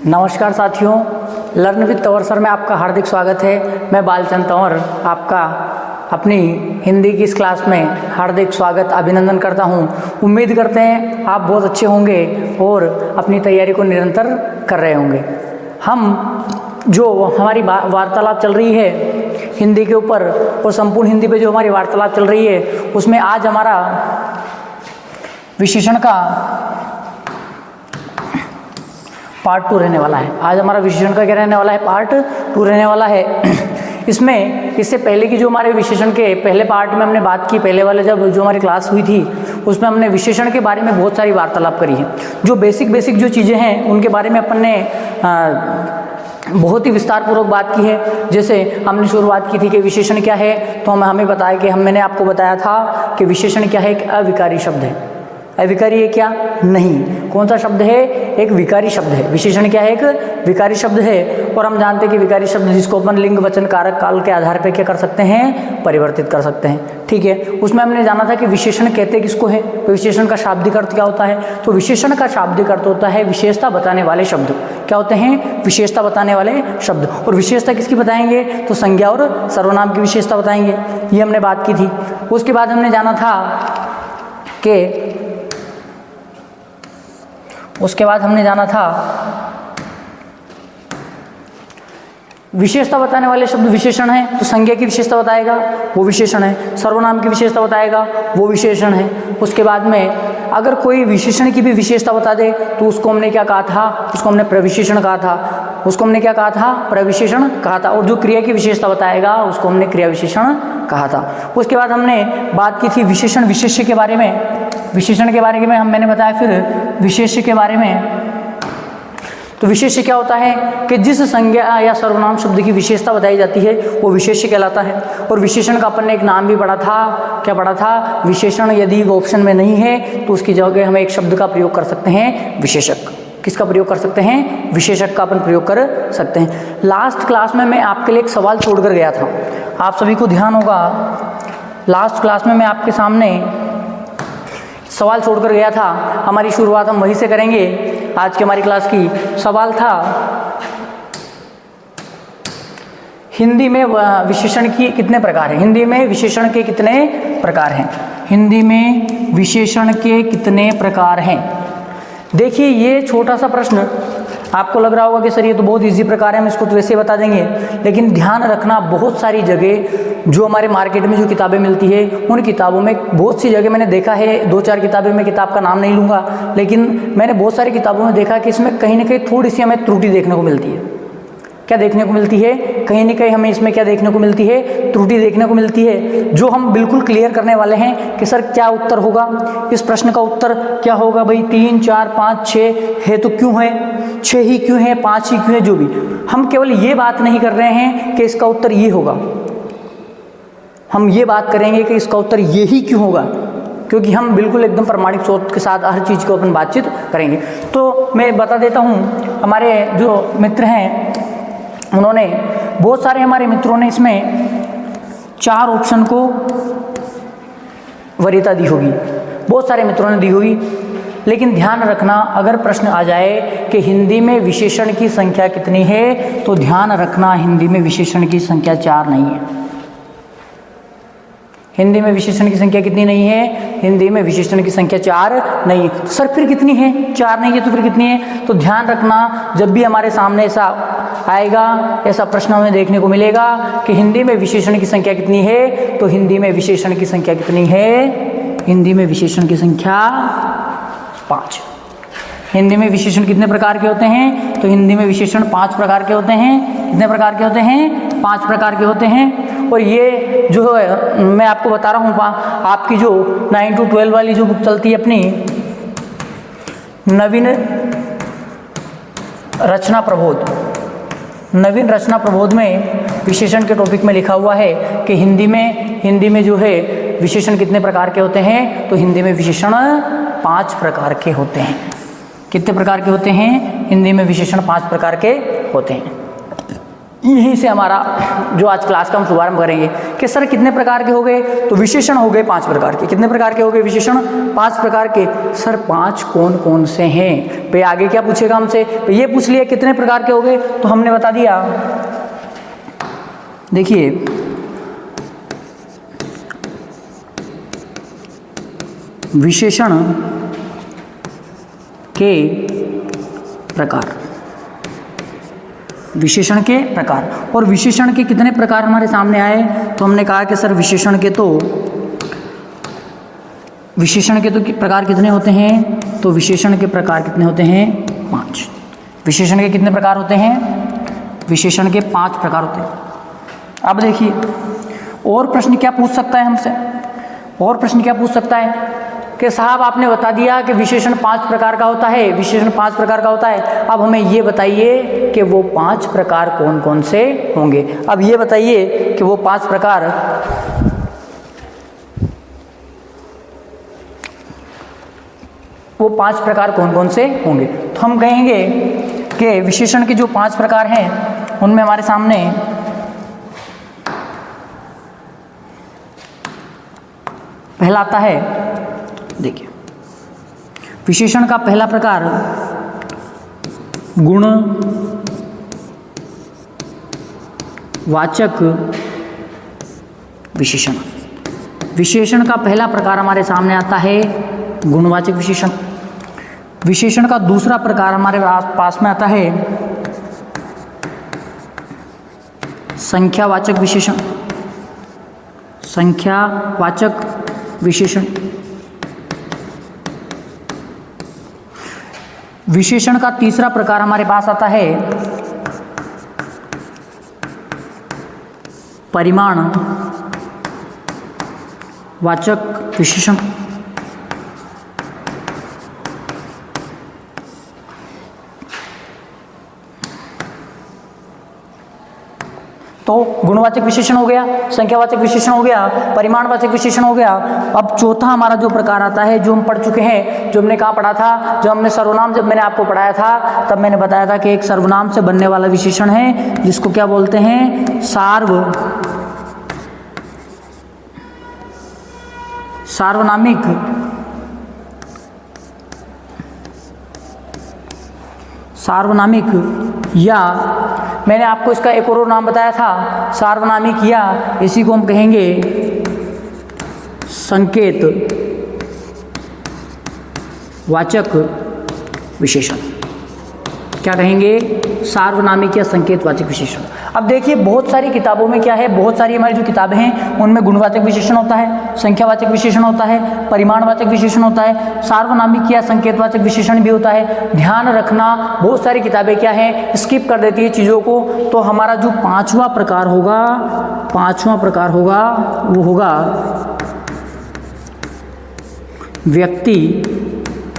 नमस्कार साथियों, learn with Tanwar sir में आपका हार्दिक स्वागत है। मैं बालचंद तंवर आपका अपनी हिंदी की इस क्लास में हार्दिक स्वागत अभिनंदन करता हूं। उम्मीद करते हैं आप बहुत अच्छे होंगे और अपनी तैयारी को निरंतर कर रहे होंगे। हम जो हमारी वार्तालाप चल रही है हिंदी के ऊपर और संपूर्ण हिंदी पे जो हमारी वार्तालाप चल रही है उसमें आज हमारा विशेषण का पार्ट 2 रहने वाला है। आज हमारा विशेषण का क्या रहने वाला है? पार्ट 2 रहने वाला है। इसमें इससे पहले की जो हमारे विशेषण के पहले पार्ट में हमने बात की, पहले वाले जब जो हमारी क्लास हुई थी उसमें हमने विशेषण के बारे में बहुत सारी वार्तालाप करी है। जो बेसिक जो चीज़ें हैं उनके बारे में अपन ने बहुत ही विस्तारपूर्वक बात की है। जैसे हमने शुरुआत की थी कि विशेषण क्या है, तो हमें बताया कि मैंने आपको बताया था कि विशेषण क्या है? एक अविकारी शब्द है। अविकारी है क्या? नहीं। कौन सा शब्द है? एक विकारी शब्द है। विशेषण क्या है? एक विकारी शब्द है। और हम जानते हैं कि विकारी शब्द जिसको अपन लिंग वचन कारक काल के आधार पर क्या कर सकते हैं? परिवर्तित कर सकते हैं। ठीक है। उसमें हमने जाना था कि विशेषण कहते किसको है, तो विशेषण का शाब्दिक अर्थ क्या होता है? तो विशेषण का शाब्दिक अर्थ होता है विशेषता बताने वाले शब्द। क्या होते हैं? विशेषता बताने वाले शब्द। और विशेषता किसकी बताएंगे? तो संज्ञा और सर्वनाम की विशेषता बताएंगे। ये हमने बात की थी। उसके बाद हमने जाना था कि विशेषता बताने वाले शब्द विशेषण है, तो संज्ञा की विशेषता बताएगा वो विशेषण है। सर्वनाम की विशेषता बताएगा वो विशेषण है। उसके बाद में अगर कोई विशेषण की भी विशेषता बता दे तो उसको हमने क्या कहा था? उसको हमने प्रविशेषण कहा था। उसको हमने क्या कहा था? प्रविशेषण कहा था। और जो क्रिया की विशेषता बताएगा उसको हमने क्रिया विशेषण कहा था। उसके बाद हमने बात की थी विशेषण विशेष्य के बारे में। विशेषण के बारे में मैंने बताया फिर विशेष्य के बारे में। तो विशेष्य क्या होता है कि जिस संज्ञा या सर्वनाम शब्द की विशेषता बताई जाती है वो विशेष्य कहलाता है। और विशेषण का अपन ने एक नाम भी पढ़ा था। क्या पढ़ा था? विशेषण यदि वो ऑप्शन में नहीं है तो उसकी जगह हम एक शब्द का प्रयोग कर सकते हैं, विशेषक। किसका प्रयोग कर सकते हैं? विशेषक का अपन प्रयोग कर सकते हैं। लास्ट क्लास में मैं आपके लिए एक सवाल छोड़कर गया था, आप सभी को ध्यान होगा। लास्ट क्लास में मैं आपके सामने सवाल छोड़कर गया था। हमारी शुरुआत हम वहीं से करेंगे। आज की हमारी क्लास की सवाल था हिंदी में विशेषण की कितने प्रकार हैं? हिंदी में विशेषण के कितने प्रकार हैं? हिंदी में विशेषण के कितने प्रकार हैं? देखिए ये छोटा सा प्रश्न आपको लग रहा होगा कि सर ये तो बहुत इजी प्रकार है, हम इसको तो वैसे बता देंगे। लेकिन ध्यान रखना, बहुत सारी जगह जो हमारे मार्केट में जो किताबें मिलती है उन किताबों में बहुत सी जगह मैंने देखा है, 2-4 किताबें, मैं किताब का नाम नहीं लूँगा, लेकिन मैंने बहुत सारी किताबों में देखा कि इसमें कहीं ना कहीं थोड़ी सी हमें त्रुटि देखने को मिलती है। क्या देखने को मिलती है? कहीं ना कहीं हमें इसमें क्या देखने को मिलती है? त्रुटि देखने को मिलती है, जो हम बिल्कुल क्लियर करने वाले हैं कि सर क्या उत्तर होगा इस प्रश्न का? उत्तर क्या होगा भाई? 3, 4, 5, 6 है तो क्यों है? 6 ही क्यों है? 5 ही क्यों है? जो भी, हम केवल ये बात नहीं कर रहे हैं कि इसका उत्तर ये होगा, हम ये बात करेंगे कि इसका उत्तर ये ही क्यों होगा, क्योंकि हम बिल्कुल एकदम प्रमाणिक स्रोत के साथ हर चीज़ को अपन बातचीत करेंगे। तो मैं बता देता हूँ, हमारे जो मित्र हैं उन्होंने, बहुत सारे हमारे मित्रों ने इसमें 4 ऑप्शन को वरीयता दी होगी, बहुत सारे मित्रों ने दी होगी। लेकिन ध्यान रखना, अगर प्रश्न आ जाए कि हिंदी में विशेषण की संख्या कितनी है, तो ध्यान रखना हिंदी में विशेषण की संख्या 4 नहीं है। हिंदी में विशेषण की संख्या कितनी नहीं है? हिंदी में विशेषण की संख्या 4 नहीं है। सर फिर कितनी है? 4 नहीं है तो फिर कितनी है? तो ध्यान रखना, जब भी हमारे सामने ऐसा आएगा, ऐसा प्रश्न हमें देखने को मिलेगा कि हिंदी में विशेषण की संख्या कितनी है, तो हिंदी में विशेषण की संख्या कितनी है? हिंदी में विशेषण की संख्या 5। हिंदी में विशेषण कितने प्रकार के होते हैं? तो हिंदी में विशेषण 5 प्रकार के होते हैं। कितने प्रकार के होते हैं? 5 प्रकार के होते हैं। और ये जो है मैं आपको बता रहा हूँ, आपकी जो 9 to 12 वाली जो बुक चलती है अपनी, नवीन रचना प्रबोध, नवीन रचना प्रबोध में विशेषण के टॉपिक में लिखा हुआ है कि हिंदी में जो है विशेषण कितने प्रकार के होते हैं? तो हिंदी में विशेषण 5 प्रकार के होते हैं। कितने प्रकार के होते हैं? हिंदी में विशेषण 5 प्रकार के होते हैं। यहीं से हमारा जो आज क्लास का हम शुभारंभ करेंगे कि सर कितने प्रकार के हो गए, तो विशेषण हो गए 5 प्रकार के। कितने प्रकार के हो गए विशेषण? 5 प्रकार के। सर 5 कौन कौन से हैं? भाई आगे क्या पूछेगा हमसे? ये पूछ लिया कितने प्रकार के हो गए, तो हमने बता दिया। देखिए विशेषण के प्रकार, विशेषण के प्रकार। और विशेषण के कितने प्रकार हमारे सामने आए, तो हमने कहा कि सर विशेषण के तो प्रकार कितने होते हैं, तो विशेषण के प्रकार कितने होते हैं? 5। विशेषण के कितने प्रकार होते हैं? विशेषण के 5 प्रकार होते हैं। अब देखिए और प्रश्न क्या पूछ सकता है हमसे, और प्रश्न क्या पूछ सकता है कि साहब आपने बता दिया कि विशेषण 5 प्रकार का होता है, विशेषण 5 प्रकार का होता है। अब हमें ये बताइए कि वो 5 प्रकार कौन कौन से होंगे। अब ये बताइए कि वो 5 प्रकार कौन कौन से होंगे। तो हम कहेंगे कि विशेषण के जो 5 प्रकार हैं उनमें हमारे सामने पहला आता है, देखिए विशेषण का पहला प्रकार गुण वाचक विशेषण। विशेषण का पहला प्रकार हमारे सामने आता है गुणवाचक विशेषण। विशेषण का दूसरा प्रकार हमारे पास में आता है संख्यावाचक विशेषण। संख्यावाचक विशेषण। विशेषण का तीसरा प्रकार हमारे पास आता है परिमाण वाचक विशेषण। तो गुणवाचक विशेषण हो गया, संख्यावाचक विशेषण हो गया, परिमाणवाचक विशेषण हो गया। अब चौथा हमारा जो प्रकार आता है, जो हम पढ़ चुके हैं, जो हमने कहाँ पढ़ा था, जो हमने सर्वनाम, जब मैंने आपको पढ़ाया था तब मैंने बताया था कि एक सर्वनाम से बनने वाला विशेषण है जिसको क्या बोलते हैं? सार्वनामिक या मैंने आपको इसका एक और नाम बताया था सार्वनामिक, या इसी को हम कहेंगे संकेत वाचक विशेषण। क्या कहेंगे? सार्वनामिक या संकेत वाचक विशेषण। अब देखिए बहुत सारी किताबों में क्या है, बहुत सारी हमारी जो किताबें हैं उनमें गुणवाचक विशेषण होता है, संख्यावाचक विशेषण होता है, परिमाणवाचक विशेषण होता है, सार्वनामिक या संकेतवाचक विशेषण भी होता है। ध्यान रखना बहुत सारी किताबें क्या है स्किप कर देती है चीज़ों को। तो हमारा जो पांचवा प्रकार होगा वो होगा व्यक्तिवाचक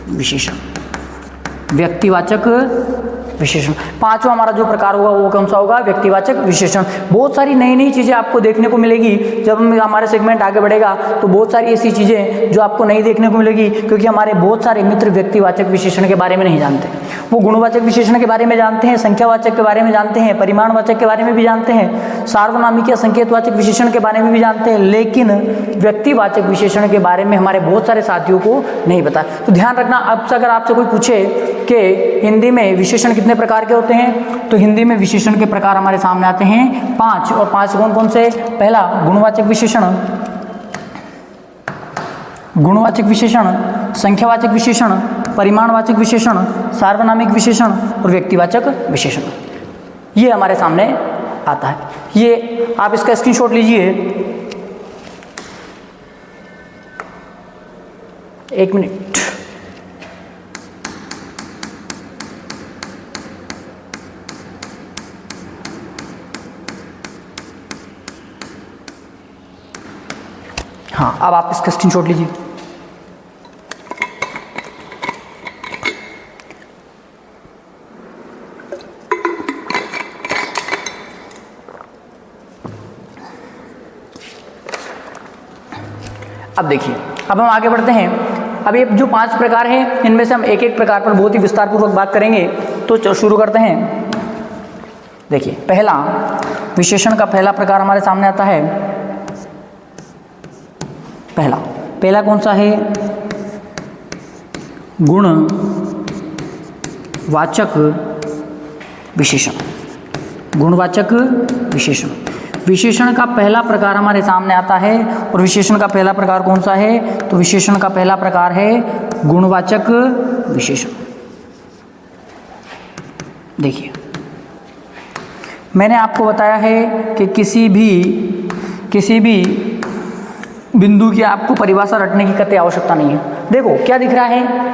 विशेषण। व्यक्तिवाचक विशेषण पांचवा हमारा जो प्रकार होगा वो कौन सा होगा? व्यक्तिवाचक विशेषण। बहुत सारी नई नई चीज़ें आपको देखने को मिलेगी जब हमारे सेगमेंट आगे बढ़ेगा, तो बहुत सारी ऐसी चीज़ें जो आपको नहीं देखने को मिलेगी, क्योंकि हमारे बहुत सारे मित्र व्यक्तिवाचक विशेषण के बारे में नहीं जानते। वो गुणवाचक विशेषण के बारे में जानते हैं, संख्यावाचक के बारे में जानते हैं, परिमाणवाचक के बारे में भी जानते हैं, सार्वनामिक या संकेतवाचक विशेषण के बारे में भी जानते हैं, लेकिन व्यक्तिवाचक विशेषण के बारे में हमारे बहुत सारे साथियों को नहीं पता। तो ध्यान रखना, अब अगर आपसे कोई पूछे कि हिंदी में विशेषण कितने प्रकार के होते हैं, तो हिंदी में विशेषण के प्रकार हमारे सामने आते हैं 5। और 5 कौन कौन से? पहला गुणवाचक विशेषण, संख्यावाचक विशेषण, परिमाणवाचक विशेषण, सार्वनामिक विशेषण और व्यक्तिवाचक विशेषण। ये हमारे सामने आता है। ये आप इसका स्क्रीनशॉट लीजिए, 1 मिनट। हाँ, अब आप इसका स्क्रीनशॉट लीजिए। अब देखिए, अब हम आगे बढ़ते हैं। अब ये जो 5 प्रकार हैं इनमें से हम एक एक प्रकार पर बहुत ही विस्तारपूर्वक बात करेंगे। तो शुरू करते हैं। देखिए, पहला विशेषण का पहला प्रकार हमारे सामने आता है। पहला कौन सा है? गुणवाचक विशेषण। गुणवाचक विशेषण, विशेषण का पहला प्रकार हमारे सामने आता है। और विशेषण का पहला प्रकार कौन सा है? तो विशेषण का पहला प्रकार है गुणवाचक विशेषण। देखिए, मैंने आपको बताया है कि किसी भी बिंदु की आपको परिभाषा रटने की कतई आवश्यकता नहीं है। देखो क्या दिख रहा है,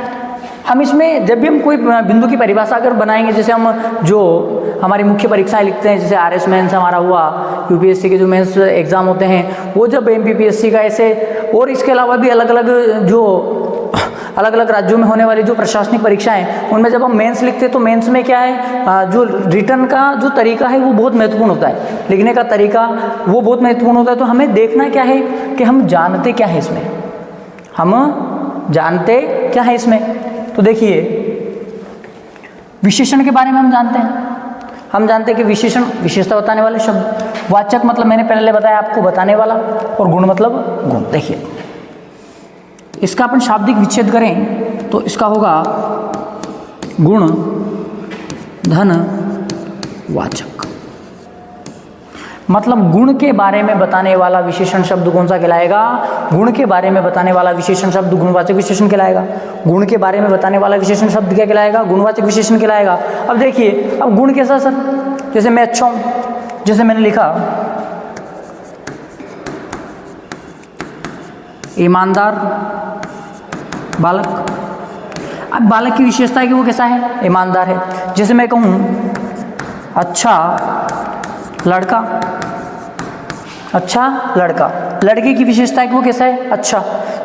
हम इसमें जब भी हम कोई बिंदु की परिभाषा अगर बनाएंगे, जैसे हम जो हमारी मुख्य परीक्षाएं लिखते हैं, जैसे RS मेंस हमारा हुआ, UPSC के जो मेंस एग्जाम होते हैं वो, जब MPPSC का ऐसे, और इसके अलावा भी अलग अलग राज्यों में होने वाली जो प्रशासनिक परीक्षाएं, उनमें जब हम मेंस लिखते हैं तो मेंस में क्या है, जो रिटर्न का जो तरीका है वो बहुत महत्वपूर्ण होता है, लिखने का तरीका वो बहुत महत्वपूर्ण होता है। तो हमें देखना क्या है कि हम जानते क्या है इसमें, हम जानते क्या है इसमें। तो देखिए, विशेषण के बारे में हम जानते हैं कि विशेषण विशेषता बताने वाले शब्द, वाचक मतलब मैंने पहले बताया आपको बताने वाला, और गुण मतलब गुण। देखिए, इसका अपन शाब्दिक विच्छेद करें तो इसका होगा गुण धन वाचक। मतलब गुण के बारे में बताने वाला विशेषण शब्द कौन सा कहलाएगा? गुण के बारे में बताने वाला विशेषण शब्द गुणवाचक विशेषण कहलाएगा। गुण के बारे में बताने वाला विशेषण शब्द क्या कहलाएगा? गुणवाचक विशेषण कहलाएगा। अब देखिए, अब गुण कैसा सर? जैसे मैं अच्छा हूं, जैसे मैंने लिखा ईमानदार बालक। अब बालक की विशेषता है कि वो कैसा है? ईमानदार है। जैसे मैं कहूं अच्छा लड़का, लड़के की विशेषता है कि वो कैसा है? अच्छा।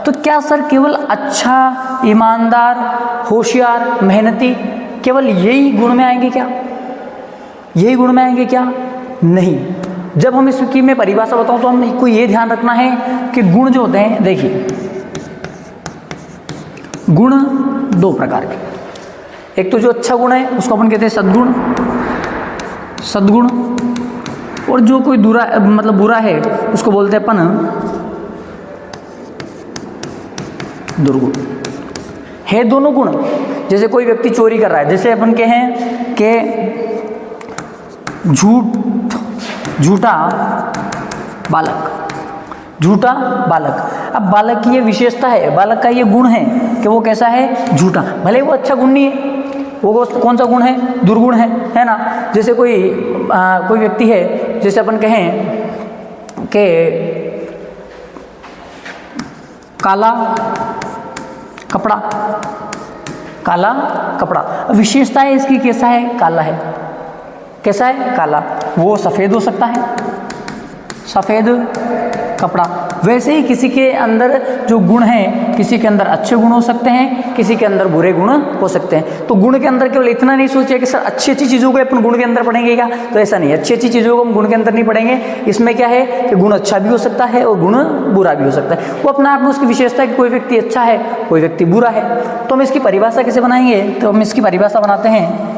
तो क्या सर केवल अच्छा, ईमानदार, होशियार, मेहनती, केवल यही गुण में आएंगे क्या? नहीं। जब हम इसकी मैं परिभाषा बताऊं तो हमको ये ध्यान रखना है कि गुण जो होते हैं, देखिए गुण दो प्रकार के, एक तो जो अच्छा गुण है उसको अपन कहते हैं सद्गुण, और जो कोई बुरा है उसको बोलते हैं अपन दुर्गुण। है दोनों गुण। जैसे कोई व्यक्ति चोरी कर रहा है, जैसे अपन कहें कि झूठा बालक। अब बालक की ये विशेषता है, बालक का ये गुण है कि वो कैसा है? झूठा। भले वो अच्छा गुण नहीं है, वो कौन सा गुण है? दुर्गुण है ना। जैसे कोई व्यक्ति है, जैसे अपन कहें कि काला कपड़ा, विशेषता है इसकी कैसा है? काला है। कैसा है? काला। वो सफ़ेद हो सकता है, सफ़ेद कपड़ा। वैसे ही किसी के अंदर जो गुण हैं, किसी के अंदर अच्छे गुण हो सकते हैं, किसी के अंदर बुरे गुण हो सकते हैं। तो गुण के अंदर केवल इतना नहीं सोचिए कि सर अच्छी चीज़ों को अपन गुण के अंदर पढ़ेंगे क्या? तो ऐसा नहीं है, अच्छी चीज़ों को हम गुण के अंदर नहीं पढ़ेंगे। इसमें क्या है कि गुण अच्छा भी हो सकता है और गुण बुरा भी हो सकता है। वो अपने आप में उसकी विशेषता है कि कोई व्यक्ति अच्छा है, कोई व्यक्ति बुरा है। तो हम इसकी परिभाषा कैसे बनाएंगे? तो हम इसकी परिभाषा बनाते हैं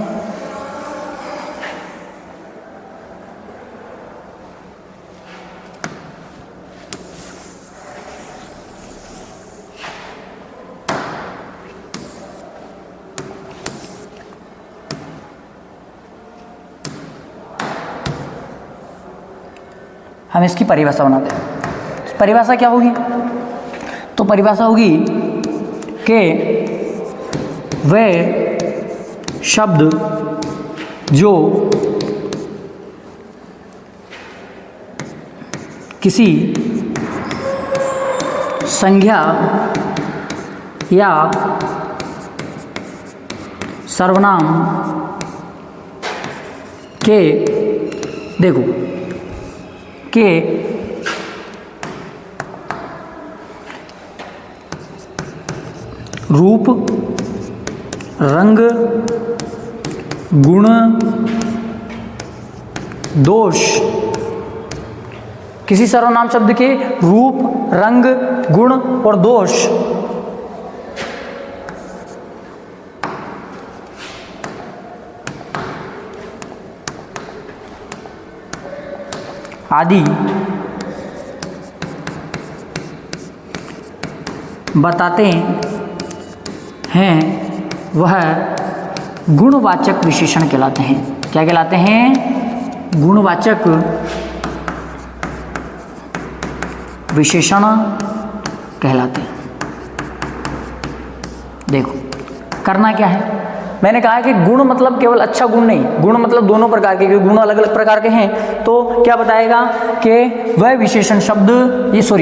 हम इसकी परिभाषा बनाते हैं। परिभाषा क्या होगी? तो परिभाषा होगी कि वे शब्द जो किसी संज्ञा या सर्वनाम के रूप, रंग, गुण, दोष, किसी सर्वनाम शब्द के रूप, रंग, गुण और दोष आदि बताते हैं वह गुणवाचक विशेषण कहलाते हैं। क्या कहलाते हैं? गुणवाचक विशेषण कहलाते हैं। देखो करना क्या है, मैंने कहा कि गुण मतलब केवल अच्छा गुण नहीं, गुण मतलब दोनों प्रकार के, क्योंकि गुण अलग अलग प्रकार के हैं। तो क्या बताएगा कि वह विशेषण शब्द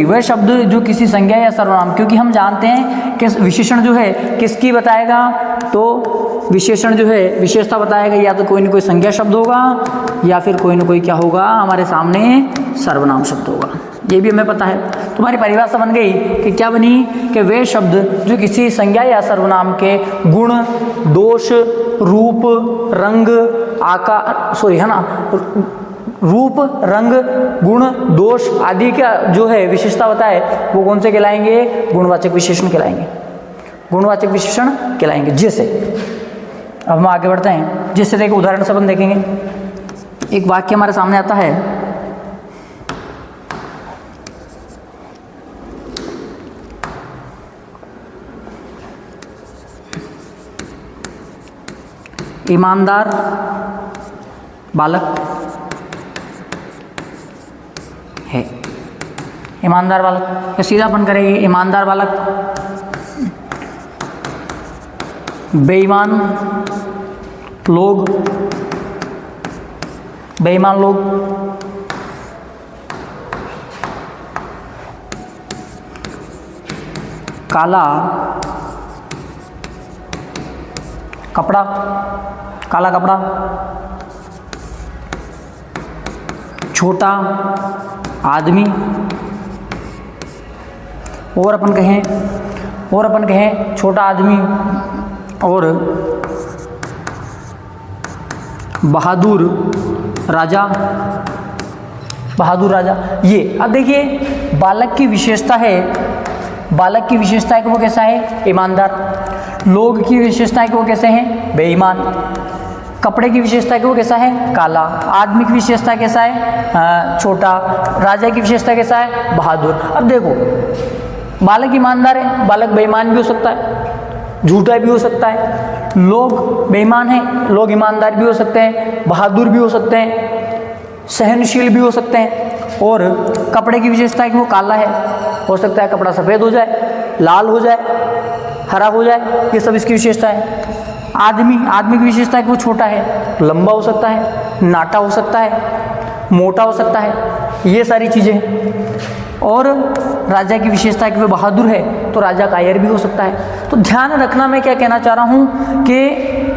वह शब्द जो किसी संज्ञा या सर्वनाम, क्योंकि हम जानते हैं कि विशेषण जो है किसकी बताएगा, तो विशेषण जो है विशेषता बताएगा, या तो कोई ना कोई संज्ञा शब्द होगा या फिर कोई ना कोई क्या होगा हमारे सामने सर्वनाम शब्द होगा। ये भी हमें पता है। तुम्हारी परिभाषा बन गई कि क्या बनी कि वे शब्द जो किसी संज्ञा या सर्वनाम के गुण, दोष, रूप, रंग, आकार है ना, रूप, रंग, गुण, दोष आदि का जो है विशेषता बताए, वो कौन से कहलाएंगे? गुणवाचक विशेषण कहलाएंगे। गुणवाचक विशेषण कहलाएंगे। जैसे अब हम आगे बढ़ते हैं, जैसे देखो उदाहरण से अपन देखेंगे। एक वाक्य हमारे सामने आता है, ईमानदार बालक है। ईमानदार बालक, सीधा अपन करेंगे ईमानदार बालक, बेईमान लोग, बेईमान लोग, काला कपड़ा, काला कपड़ा, छोटा आदमी, और अपन कहें छोटा आदमी और बहादुर राजा, बहादुर राजा। ये अब देखिए बालक की विशेषता है, बालक की विशेषता है कि वो कैसा है? ईमानदार। लोग की विशेषता है कि वो कैसे हैं? बेईमान। कपड़े की विशेषता है कि वो कैसा है? काला। आदमी की विशेषता कैसा है? छोटा। राजा की विशेषता कैसा है? बहादुर। अब देखो बालक ईमानदार है, बालक बेईमान भी हो सकता है, झूठा भी हो सकता है। लोग बेईमान हैं, लोग ईमानदार भी हो सकते हैं, बहादुर भी हो सकते हैं, सहनशील भी हो सकते हैं। और कपड़े की विशेषता है कि वो काला है, हो सकता है कपड़ा सफ़ेद हो जाए, लाल हो जाए, हरा हो जाए, ये सब इसकी विशेषता है। आदमी की विशेषता है कि वो छोटा है, लंबा हो सकता है, नाटा हो सकता है, मोटा हो सकता है, ये सारी चीज़ें। और राजा की विशेषता है कि वो बहादुर है, तो राजा कायर भी हो सकता है। तो ध्यान रखना, मैं क्या कहना चाह रहा हूँ कि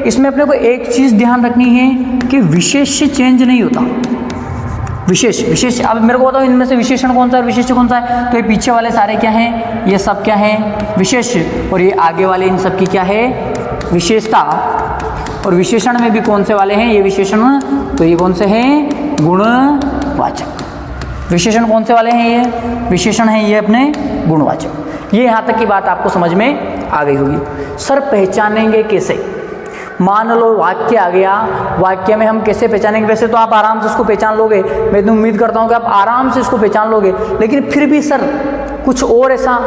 इसमें अपने को एक चीज़ ध्यान रखनी है कि विशेष चेंज नहीं होता। विशेष अब मेरे को बताओ इनमें से विशेषण कौन सा है, विशेष कौन सा है? तो ये पीछे वाले सारे क्या हैं? ये सब क्या हैं? विशेष। और ये आगे वाले इन सब की क्या है? विशेषता। और विशेषण में भी कौन से वाले हैं ये विशेषण? तो ये कौन से हैं? गुणवाचक। विशेषण कौन से वाले हैं? ये विशेषण हैं, ये अपने गुणवाचक। ये यहाँ तक की बात आपको समझ में आ गई होगी। सर पहचानेंगे कैसे? मान लो वाक्य आ गया, वाक्य में हम कैसे पहचानेंगे? वैसे तो आप आराम से इसको पहचान लोगे, मैं तो उम्मीद करता हूँ कि आप आराम से इसको पहचान लोगे, लेकिन फिर भी सर कुछ और ऐसा,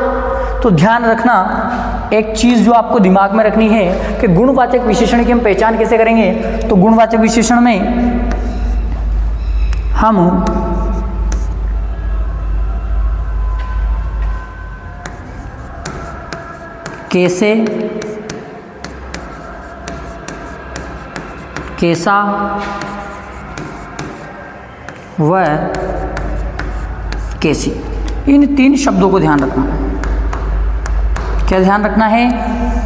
तो ध्यान रखना एक चीज़ जो आपको दिमाग में रखनी है कि गुणवाचक विशेषण की हम पहचान कैसे करेंगे। तो गुणवाचक विशेषण में हम कैसे, कैसा व कैसी, इन तीन शब्दों को ध्यान रखना। क्या ध्यान रखना है?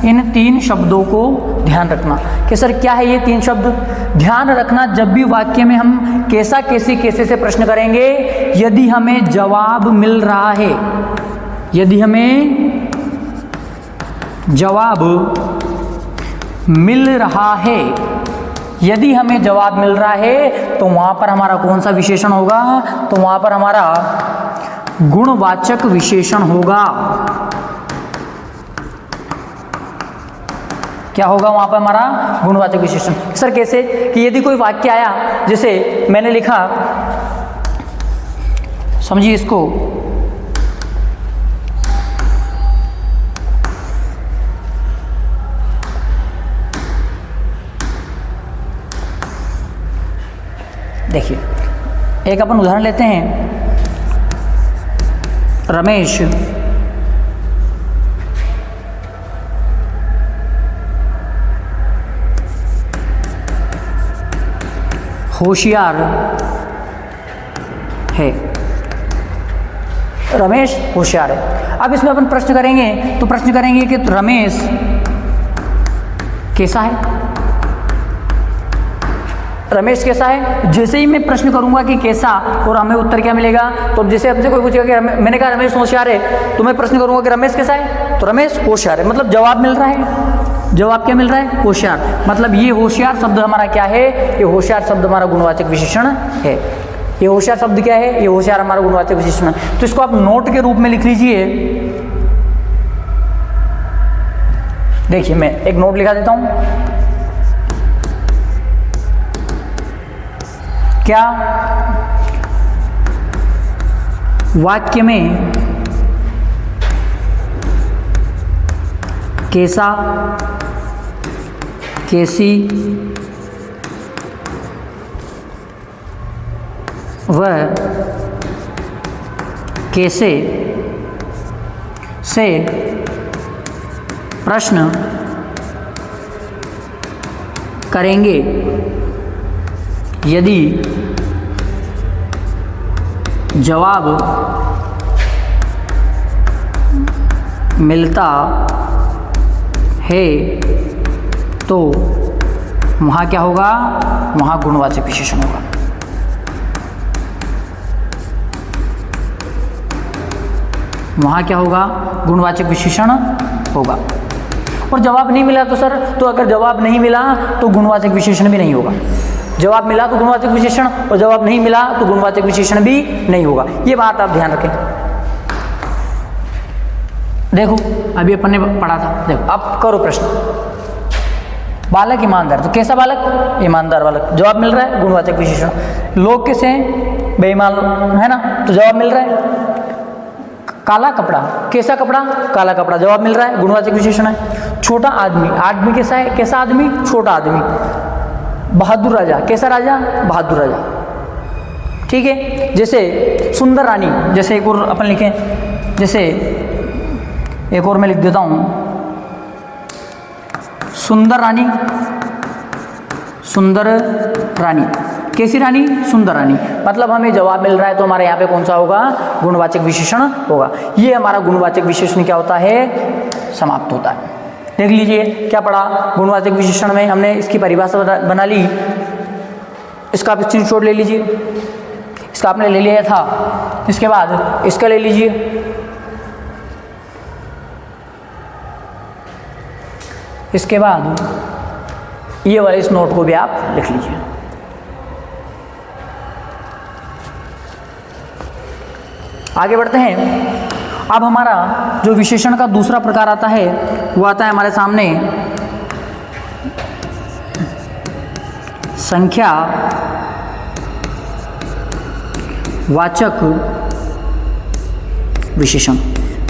इन तीन शब्दों को ध्यान रखना कि सर क्या है ये तीन शब्द। ध्यान रखना जब भी वाक्य में हम कैसा, कैसी, कैसे से प्रश्न करेंगे, यदि हमें जवाब मिल रहा है, यदि हमें जवाब मिल रहा है, यदि हमें जवाब मिल रहा है तो वहाँ पर हमारा कौन सा विशेषण होगा? तो वहाँ पर हमारा गुणवाचक विशेषण होगा। क्या होगा वहाँ पर? हमारा गुणवाचक विशेषण। सर कैसे? कि यदि कोई वाक्य आया, जैसे मैंने लिखा समझिए इसको। देखिए एक अपन उदाहरण लेते हैं। रमेश होशियार है। रमेश होशियार है। अब इसमें अपन प्रश्न करेंगे तो प्रश्न करेंगे कि रमेश कैसा है। रमेश कैसा है, जैसे ही मैं प्रश्न करूंगा कि कैसा, और हमें उत्तर क्या मिलेगा। तो जैसे हमसे कोई पूछेगा कि मैंने कहा रमेश होशियार है, तो मैं प्रश्न करूंगा कि रमेश कैसा है, तो रमेश होशियार है, मतलब जवाब मिल रहा है। जवाब क्या मिल रहा है, होशियार। मतलब ये होशियार शब्द हमारा क्या है, ये होशियार शब्द हमारा गुणवाचक विशेषण है। ये होशियार शब्द क्या है, ये होशियार हमारा गुणवाचक विशेषण है। तो इसको आप नोट के रूप में लिख लीजिए। देखिए मैं एक नोट लिखा देता हूं। क्या वाक्य में कैसा, कैसी व कैसे से प्रश्न करेंगे यदि जवाब मिलता है तो वहाँ क्या होगा, वहाँ गुणवाचक विशेषण होगा। वहाँ क्या होगा, गुणवाचक विशेषण होगा। और जवाब नहीं मिला तो सर, तो अगर जवाब नहीं मिला तो गुणवाचक विशेषण भी नहीं होगा। जवाब मिला तो गुणवाचक विशेषण, और जवाब नहीं मिला तो गुणवाचक विशेषण भी नहीं होगा। ये बात आप ध्यान रखें। देखो अभी अपन ने पढ़ा था, देखो अब करो प्रश्न। बालक ईमानदार, तो कैसा बालक, ईमानदार बालक, जवाब मिल रहा है गुणवाचक विशेषण। लोग कैसे हैं, बेईमान है ना, तो जवाब मिल रहा है। काला कपड़ा, कैसा कपड़ा, काला कपड़ा, जवाब मिल रहा है, गुणवाचक विशेषण है। छोटा आदमी, आदमी कैसा है, कैसा आदमी, छोटा आदमी। बहादुर राजा, कैसा राजा, बहादुर राजा। ठीक है। जैसे सुंदर रानी, जैसे एक और अपन लिखें, जैसे एक और मैं लिख देता हूं, सुंदर रानी, सुंदर रानी, कैसी रानी, सुंदर रानी। मतलब हमें जवाब मिल रहा है तो हमारे यहाँ पे कौन सा होगा, गुणवाचक विशेषण होगा। ये हमारा गुणवाचक विशेषण क्या होता है, समाप्त होता है। देख लीजिए क्या पढ़ा, गुणवाचक विशेषण में हमने इसकी परिभाषा बना ली। इसका आप स्क्रीनशॉट ले लीजिए, इसका आपने ले लिया था। इसके बाद इसका ले लीजिए, इसके बाद ये वाले इस नोट को भी आप लिख लीजिए। आगे बढ़ते हैं। अब हमारा जो विशेषण का दूसरा प्रकार आता है वो आता है हमारे सामने संख्या वाचक विशेषण।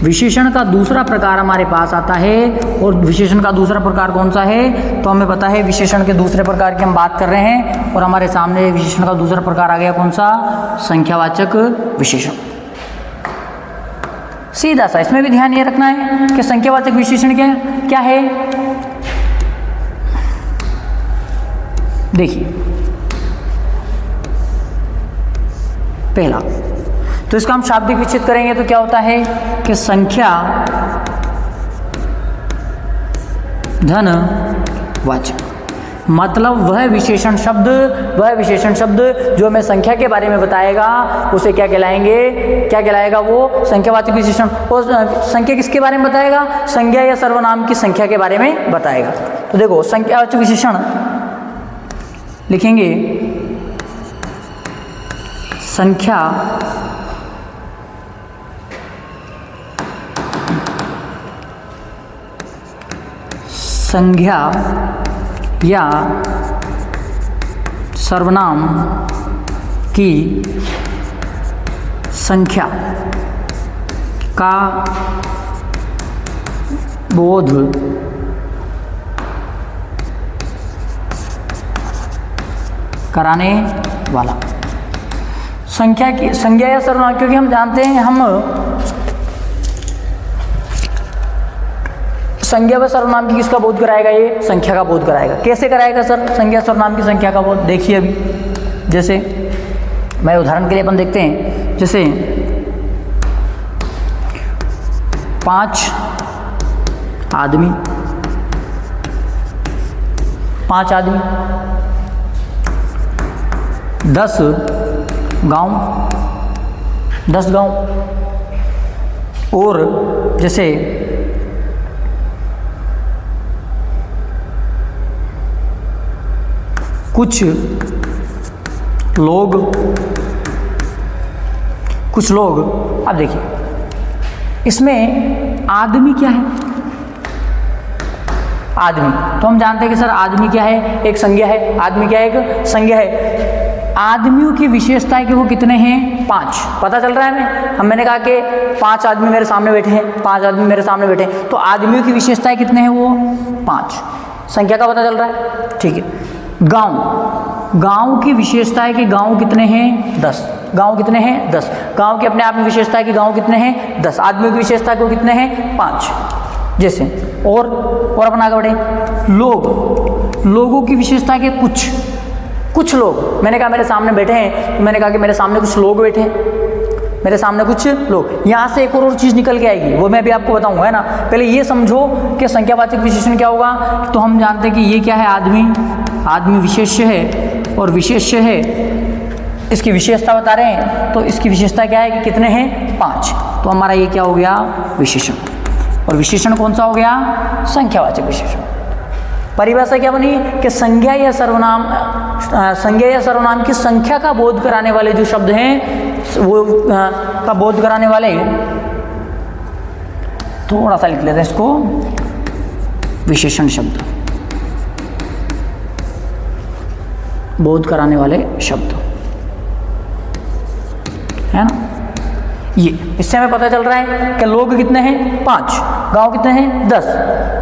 विशेषण का दूसरा प्रकार हमारे पास आता है, और विशेषण का दूसरा प्रकार कौन सा है, तो हमें पता है विशेषण के दूसरे प्रकार की हम बात कर रहे हैं, और हमारे सामने विशेषण का दूसरा प्रकार आ गया कौन सा, संख्यावाचक विशेषण। सीधा सा, इसमें भी ध्यान ये रखना है कि संख्यावाचक विशेषण क्या है। देखिए पहला तो इसका हम शाब्दिक विच्छेद करेंगे तो क्या होता है कि संख्या धन वाचक, मतलब वह विशेषण शब्द जो हमें संख्या के बारे में बताएगा उसे क्या कहलाएगा, वो संख्यावाचक विशेषण। और संख्या किसके बारे में बताएगा, संज्ञा या सर्वनाम की संख्या के बारे में बताएगा। तो देखो संख्यावाचक विशेषण लिखेंगे, संख्या संज्ञा या सर्वनाम की संख्या का बोध कराने वाला। संख्या की संज्ञा या सर्वनाम, क्योंकि हम जानते हैं संज्ञा व सर्वनाम की किसका बोध कराएगा, ये संख्या का बोध कराएगा। कैसे कराएगा सर संज्ञा सर्वनाम की संख्या का बोध? देखिए अभी जैसे मैं उदाहरण के लिए अपन देखते हैं, जैसे 5 आदमी, 5 आदमी, 10 गांव, 10 गांव, और जैसे कुछ लोग, अब देखिए इसमें आदमी क्या है, आदमी तो हम जानते हैं कि सर आदमी क्या है, एक संज्ञा है। आदमी क्या है, एक संज्ञा है। आदमियों की विशेषता है कि वो कितने हैं, 5, पता चल रहा है हमें। मैंने कहा कि 5 आदमी मेरे सामने बैठे हैं, 5 आदमी मेरे सामने बैठे हैं, तो आदमियों की विशेषताएं कितने हैं, वो 5, संख्या का पता चल रहा है, ठीक है। गांव की विशेषता है कि गांव कितने हैं, 10, गांव कितने हैं, 10, गांव की अपने आप में विशेषता है कि गांव कितने हैं, 10, आदमियों की विशेषता है कि वो कितने हैं, 5, जैसे। और अपन आगे बढ़े, लोगों की विशेषता है कि कुछ लोग, मैंने कहा मेरे सामने बैठे हैं, तो मैंने कहा कि मेरे सामने कुछ लोग बैठे हैं, मेरे सामने कुछ लोग। यहाँ से एक और चीज़ निकल के आएगी, वो मैं भी आपको बताऊंगा, है ना। पहले ये समझो कि संख्यावाचक विशेषण क्या होगा। तो हम जानते हैं कि ये क्या है, आदमी विशेष्य है, और विशेष्य है, इसकी विशेषता बता रहे हैं, तो इसकी विशेषता क्या है कि कितने हैं, 5, तो हमारा ये क्या हो गया, विशेषण। और विशेषण कौन सा हो गया, संख्यावाचक विशेषण। परिभाषा क्या बनी कि संज्ञा या सर्वनाम की संख्या का बोध कराने वाले जो शब्द हैं, वो का बोध कराने वाले, थोड़ा सा लिख लेते हैं इसको, विशेषण शब्द, बोध कराने वाले शब्द, है ना। ये इससे हमें पता चल रहा है कि लोग कितने हैं, 5, गांव कितने हैं, 10,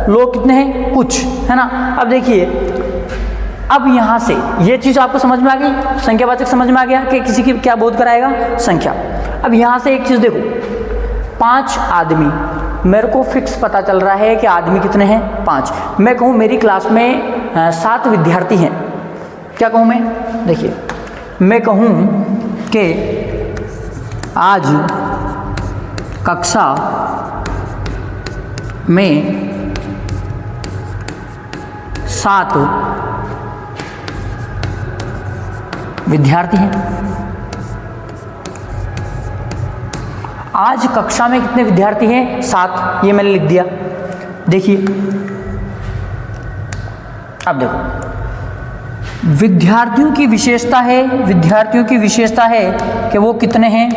लोग कितने हैं, कुछ, है ना। अब देखिए, अब यहाँ से ये चीज़ आपको समझ में आ गई, संख्यावाचक समझ में आ गया कि किसी की क्या बोध कराएगा, संख्या। अब यहाँ से एक चीज़ देखो, 5 आदमी, मेरे को फिक्स पता चल रहा है कि आदमी कितने हैं, 5। मैं कहूँ मेरी क्लास में 7 विद्यार्थी हैं, क्या कहूँ मैं, देखिए मैं कहूँ कि आज कक्षा में 7 विद्यार्थी हैं। आज कक्षा में कितने विद्यार्थी हैं, 7, ये मैंने लिख दिया। देखिए अब देखो, विद्यार्थियों की विशेषता है कि वो कितने हैं,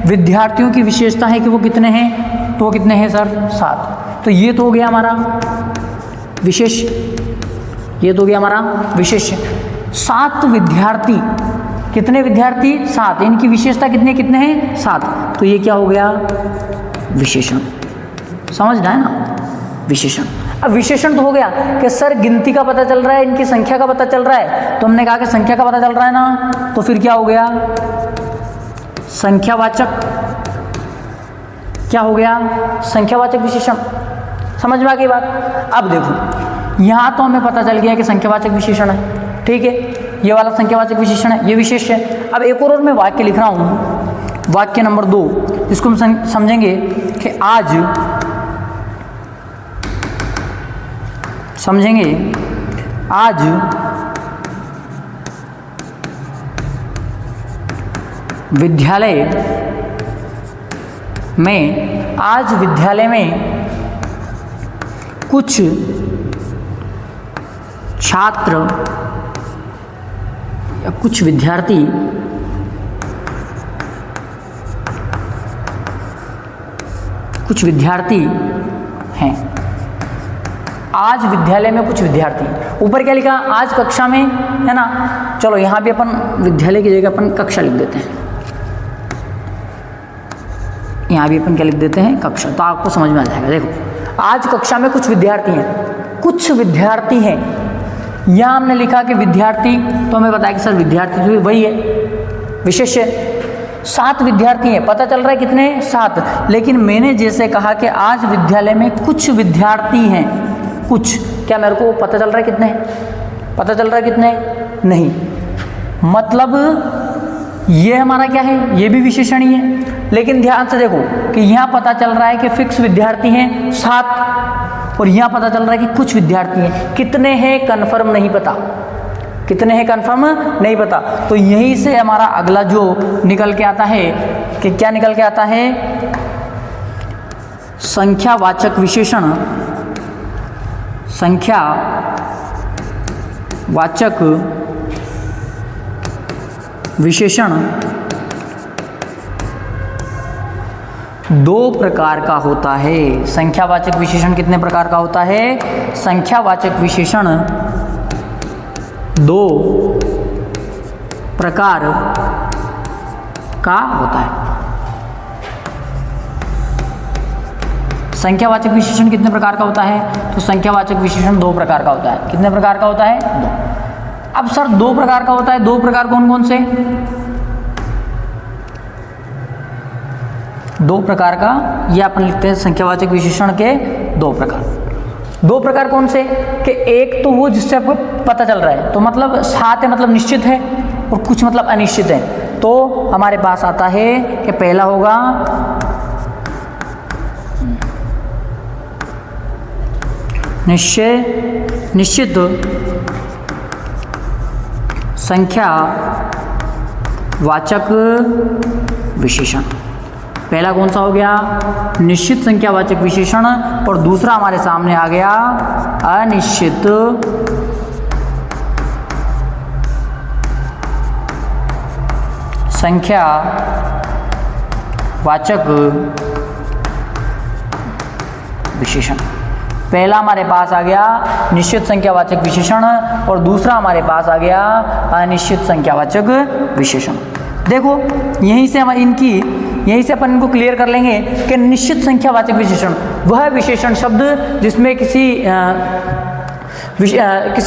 विद्यार्थियों की विशेषता है कि वो कितने हैं, तो वो कितने हैं सर, 7। तो ये तो हो गया हमारा विशेष, ये तो हो गया हमारा विशेष। 7 विद्यार्थी, कितने विद्यार्थी, 7, इनकी विशेषता कितने हैं, 7, तो ये क्या हो गया, विशेषण। समझना है ना, विशेषण। अब विशेषण तो हो गया कि सर गिनती का पता चल रहा है, इनकी संख्या का पता चल रहा है, तो हमने कहा कि संख्या का पता चल रहा है ना, तो फिर क्या हो गया, संख्यावाचक, क्या हो गया, संख्यावाचक विशेषण। समझ में आ गई बात। अब देखो, यहाँ तो हमें पता चल गया कि संख्यावाचक विशेषण है, ठीक है, ये वाला संख्यावाचक विशेषण है, ये विशेष है। अब एक और मैं वाक्य लिख रहा हूँ, वाक्य नंबर 2, इसको हम समझेंगे कि आज, विद्यालय में कुछ छात्र या कुछ विद्यार्थी हैं। आज विद्यालय में कुछ विद्यार्थी, ऊपर क्या लिखा, आज कक्षा में, है ना। चलो यहाँ भी अपन विद्यालय की जगह अपन कक्षा लिख देते हैं, यहाँ भी अपन क्या लिख देते हैं, कक्षा, तो आपको समझ में आ जाएगा। देखो आज कक्षा में कुछ विद्यार्थी हैं, यहाँ हमने लिखा कि विद्यार्थी, तो हमें बताया कि सर विद्यार्थी जो वही है, विशेष है। 7 विद्यार्थी हैं, पता चल रहा है कितने, 7। लेकिन मैंने जैसे कहा कि आज विद्यालय में कुछ विद्यार्थी हैं, कुछ, क्या मेरे को पता चल रहा है कितने, पता चल रहा है कितने, नहीं, मतलब ये हमारा क्या है, ये भी विशेषण ही है। लेकिन ध्यान से देखो कि यहाँ पता चल रहा है कि फिक्स विद्यार्थी हैं 7, और यहाँ पता चल रहा है कि कुछ विद्यार्थी हैं। कितने हैं कंफर्म नहीं पता, कितने हैं कंफर्म नहीं पता। तो यहीं से हमारा अगला जो निकल के आता है कि क्या निकल के आता है, संख्यावाचक विशेषण, संख्यावाचक विशेषण 2 प्रकार का होता है। संख्यावाचक विशेषण कितने प्रकार का होता है, संख्यावाचक विशेषण 2 प्रकार का होता है। संख्यावाचक विशेषण कितने प्रकार का होता है, तो संख्यावाचक विशेषण 2 प्रकार का होता है। कितने प्रकार का होता है, 2। अब सर 2 प्रकार का होता है, 2 प्रकार कौन कौन से, 2 प्रकार का, ये अपन लिखते हैं संख्यावाचक विशेषण के 2 प्रकार। 2 प्रकार कौन से, कि एक तो वो जिससे आपको पता चल रहा है, तो मतलब 7 है मतलब निश्चित है, और कुछ मतलब अनिश्चित है। तो हमारे पास आता है कि पहला होगा निश्चित संख्यावाचक विशेषण। पहला कौन सा हो गया, निश्चित संख्यावाचक विशेषण, और दूसरा हमारे सामने आ गया अनिश्चित संख्यावाचक विशेषण। पहला हमारे पास आ गया निश्चित संख्यावाचक विशेषण, और दूसरा हमारे पास आ गया अनिश्चित संख्यावाचक विशेषण। देखो यहीं से अपन इनको क्लियर कर लेंगे कि निश्चित संख्यावाचक विशेषण वह विशेषण शब्द जिसमें किसी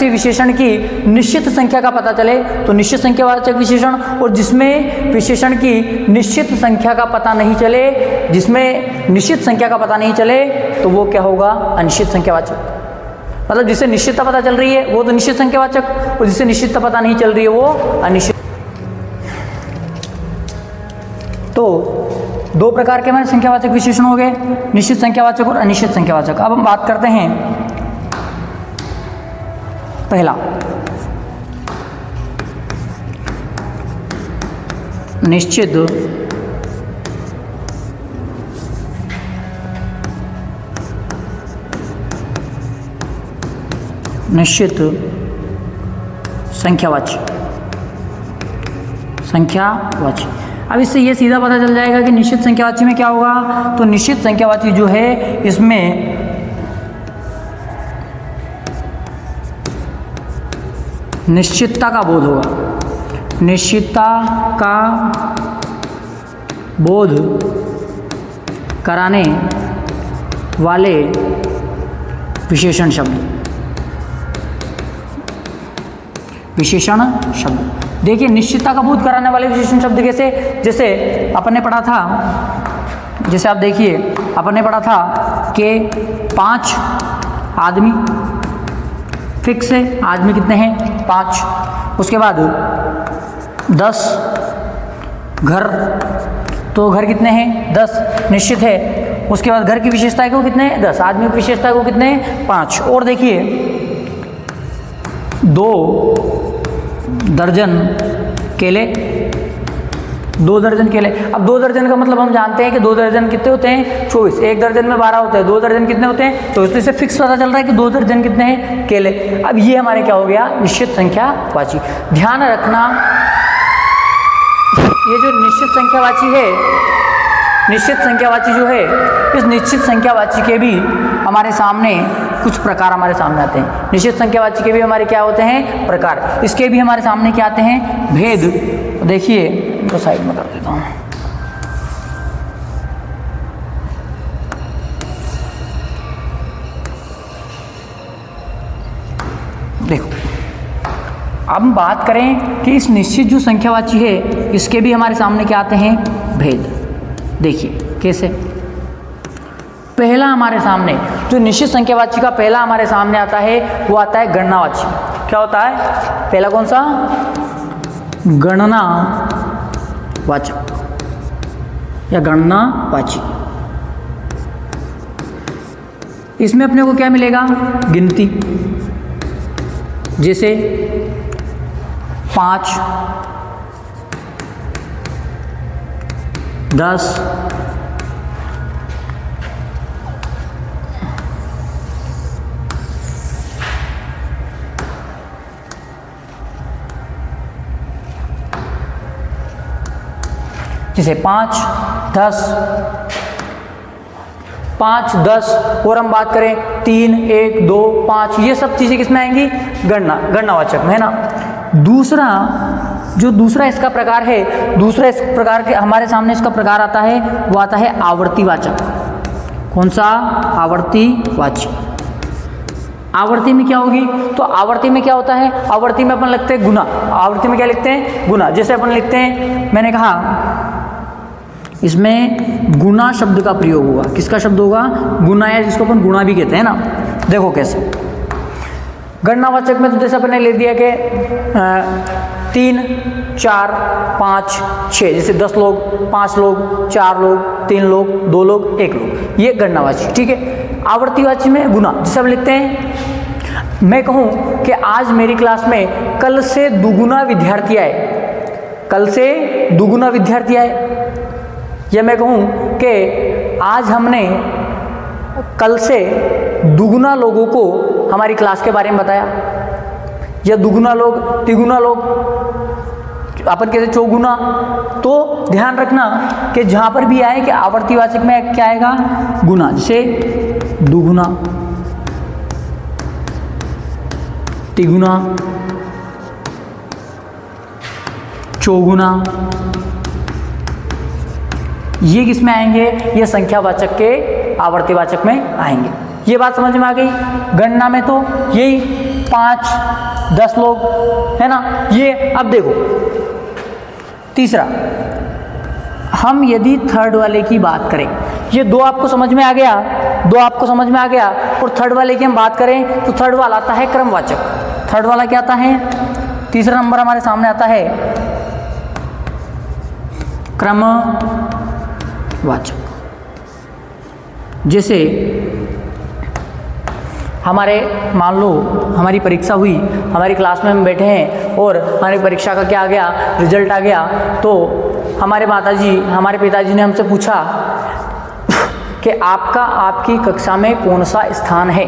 विशेषण की निश्चित संख्या का पता चले तो निश्चित संख्यावाचक विशेषण, और जिसमें विशेषण की निश्चित संख्या का पता नहीं चले, जिसमें निश्चित संख्या का पता नहीं चले तो वो क्या होगा, अनिश्चित संख्यावाचक। मतलब जिसे निश्चितता पता चल रही है वो तो निश्चित संख्यावाचक, और जिसे निश्चितता पता नहीं चल रही है वो अनिश्चित। तो 2 प्रकार के हमारे संख्यावाचक विशेषण हो गए, निश्चित संख्यावाचक और अनिश्चित संख्यावाचक। अब हम बात करते हैं पहला, निश्चित संख्यावाची। अब इससे ये सीधा पता चल जाएगा कि निश्चित संख्यावाची में क्या होगा, तो निश्चित संख्यावाची जो है इसमें निश्चितता का बोध होगा, निश्चितता का बोध कराने वाले विशेषण शब्द। देखिए निश्चितता का बोध कराने वाले विशेषण शब्द कैसे, जैसे अपन ने पढ़ा था, जैसे आप देखिए अपन ने पढ़ा था कि 5 आदमी फिक्स है, आदमी कितने हैं 5। उसके बाद 10 घर, तो घर कितने हैं 10 निश्चित है। उसके बाद घर की विशेषता को कितने 10, आदमी की विशेषता को कितने 5। और देखिए 2 दर्जन केले, 2 दर्जन केले। अब 2 दर्जन का मतलब हम जानते हैं कि 2 दर्जन कितने होते हैं 24, 1 दर्जन में 12 होते हैं, 2 दर्जन कितने होते हैं, तो इससे फिक्स पता चल रहा है कि 2 दर्जन कितने हैं केले। अब ये हमारे क्या हो गया, निश्चित संख्यावाची। ध्यान रखना ये जो निश्चित संख्यावाची है, निश्चित संख्यावाची जो है, इस निश्चित संख्यावाची के भी हमारे सामने कुछ प्रकार हमारे सामने आते हैं। निश्चित संख्यावाची के भी हमारे क्या होते हैं प्रकार, इसके भी हमारे सामने क्या आते हैं भेद। देखिए इनको साइड में कर देता हूँ। देखो, अब हम बात करें कि इस निश्चित जो संख्यावाची है इसके भी हमारे सामने क्या आते हैं, भेद। देखिए कैसे, पहला हमारे सामने जो निश्चित संख्यावाची का पहला हमारे सामने आता है वो आता है गणनावाची। क्या होता है पहला, कौन सा, गणनावाचक या गणनावाची। इसमें अपने को क्या मिलेगा, गिनती, जैसे 5, 10, 5, 10 और हम बात करें 3, 1, 2, 5, ये सब चीज़ें किसमें आएंगी, गणनावाचक में, है ना। दूसरा इसका प्रकार है, दूसरा इस प्रकार के हमारे सामने इसका प्रकार आता है वो आता है आवर्तीवाचक। कौन सा, आवर्तीवाची। आवर्ती में क्या होगी, तो आवर्ती में क्या होता है, आवर्ती में अपन लिखते हैं गुना। आवर्ती में क्या लिखते हैं, गुना। जैसे अपन लिखते हैं, मैंने कहा इसमें गुना शब्द का प्रयोग होगा। किसका शब्द होगा, गुना, या जिसको अपन गुणा भी कहते हैं ना। देखो कैसे, गणनावाचक में तो जैसे अपने ले दिया कि 3, 4, 5, 6, जैसे 10 लोग, 5 लोग, 4 लोग, 3 लोग, 2 लोग, 1 लोग, ये गणनावाची, ठीक है। आवर्तीवाची में गुना, जैसे हम लिखते हैं, मैं कहूँ कि आज मेरी क्लास में कल से दुगुना विद्यार्थी आए, कल से दुगुना विद्यार्थी आए। या मैं कहूँ कि आज हमने कल से दुगुना लोगों को हमारी क्लास के बारे में बताया, या दुगुना लोग, तिगुना लोग, अपन कहते चौगुना। तो ध्यान रखना कि जहाँ पर भी आए कि आवर्तीवाचक में क्या आएगा, गुना। जैसे दुगुना, तिगुना, चौगुना, ये किस में आएंगे, ये संख्यावाचक के आवर्तीवाचक में आएंगे। ये बात समझ में आ गई। गणना में तो यही 5, 10 लोग, है ना। ये अब देखो तीसरा, हम यदि थर्ड वाले की बात करें, ये दो आपको समझ में आ गया, और थर्ड वाले की हम बात करें तो थर्ड वाला आता है क्रमवाचक। थर्ड वाला क्या आता है, तीसरा नंबर हमारे सामने आता है क्रमवाचक। जैसे हमारे, मान लो हमारी परीक्षा हुई, हमारी क्लास में हम बैठे हैं और हमारी परीक्षा का क्या आ गया, रिजल्ट आ गया। तो हमारे माताजी, हमारे पिताजी ने हमसे पूछा कि आपका आपकी कक्षा में कौन सा स्थान है,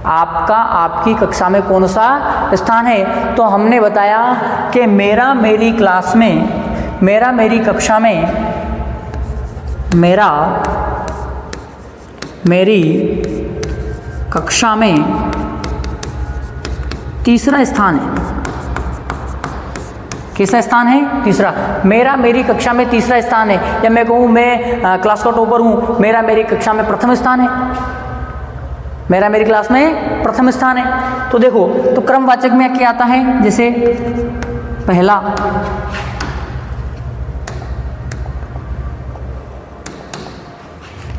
आपका आपकी कक्षा में कौन सा स्थान है। तो हमने बताया कि मेरा मेरी क्लास में, मेरा मेरी कक्षा में, मेरा मेरी कक्षा में तीसरा स्थान है। कैसा स्थान है, तीसरा। मेरा मेरी कक्षा में तीसरा स्थान है। या मैं कहूँ मैं क्लास का टॉपर हूँ, मेरा मेरी कक्षा में प्रथम स्थान है, मेरा मेरी क्लास में प्रथम स्थान है। तो देखो, तो क्रमवाचक में क्या आता है, जैसे पहला,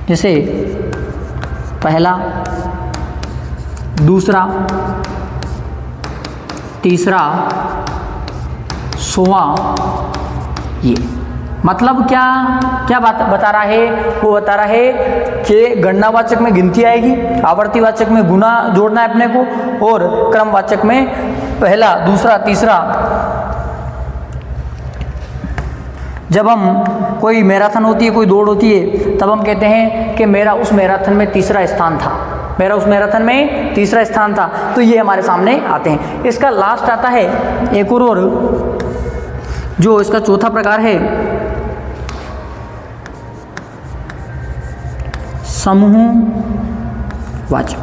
जैसे पहला, दूसरा, तीसरा, 100वां। ये मतलब क्या क्या बात बता रहा है, वो बता रहा है कि गणनावाचक में गिनती आएगी, आवर्तीवाचक में गुना जोड़ना है अपने को, और क्रमवाचक में पहला, दूसरा, तीसरा। जब हम कोई मैराथन होती है, कोई दौड़ होती है, तब हम कहते हैं कि मेरा उस मैराथन में तीसरा स्थान था, मेरा उस मैराथन में तीसरा स्थान था। तो ये हमारे सामने आते हैं। इसका लास्ट आता है एक और जो इसका चौथा प्रकार है, समूहवाचक।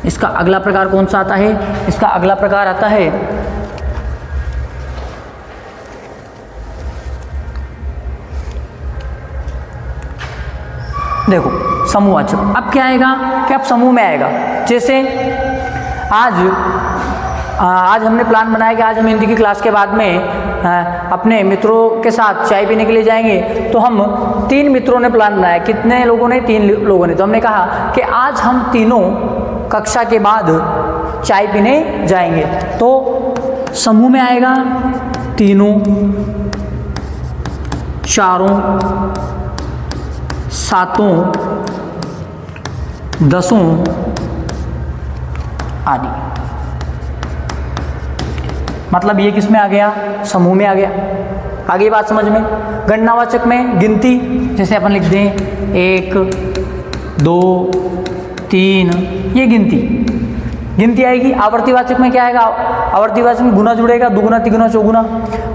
इसका अगला प्रकार कौन सा आता है, इसका अगला प्रकार आता है देखो समूहवाचक। अब क्या आएगा कि अब समूह में आएगा। जैसे आज हमने प्लान बनाया कि आज हम हिंदी की क्लास के बाद में अपने मित्रों के साथ चाय पीने के लिए जाएंगे। तो हम 3 मित्रों ने प्लान बनाया। कितने लोगों ने? 3 लोगों ने। तो हमने कहा कि आज हम तीनों कक्षा के बाद चाय पीने जाएंगे। तो समूह में आएगा तीनों, चारों, सातों, दसों आदि। मतलब ये किस में आ गया? समूह में आ गया। आगे बात समझ में। गणनावाचक में गिनती, जैसे अपन लिख दें 1 2 3, ये गिनती आएगी। आवर्तीवाचक में क्या आएगा? आवर्तीवाचक में गुना जुड़ेगा, दुगुना, तिगुना, चौगुना।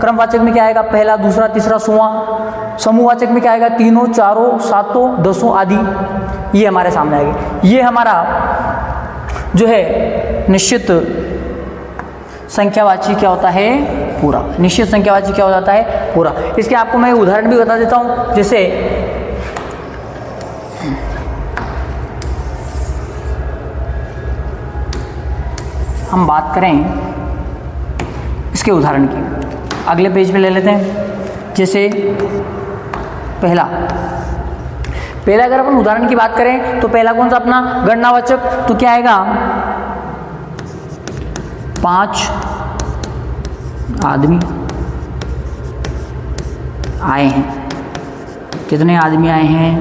क्रमवाचक में क्या आएगा? पहला, दूसरा, तीसरा, 100वां। समूहवाचक में क्या आएगा? तीनों, चारों, सातों, दसों आदि। ये हमारे सामने आएगा। ये हमारा जो है निश्चित संख्यावाची क्या होता है? पूरा। निश्चित संख्यावाची क्या हो जाता है? पूरा। इसके आपको मैं उदाहरण भी बता देता हूं। जैसे हम बात करें इसके उदाहरण की, अगले पेज पे ले लेते हैं। जैसे पहला अगर अपन उदाहरण की बात करें तो पहला कौन सा अपना? गणनावाचक। तो क्या आएगा? 5 आदमी आए हैं। कितने आदमी आए हैं?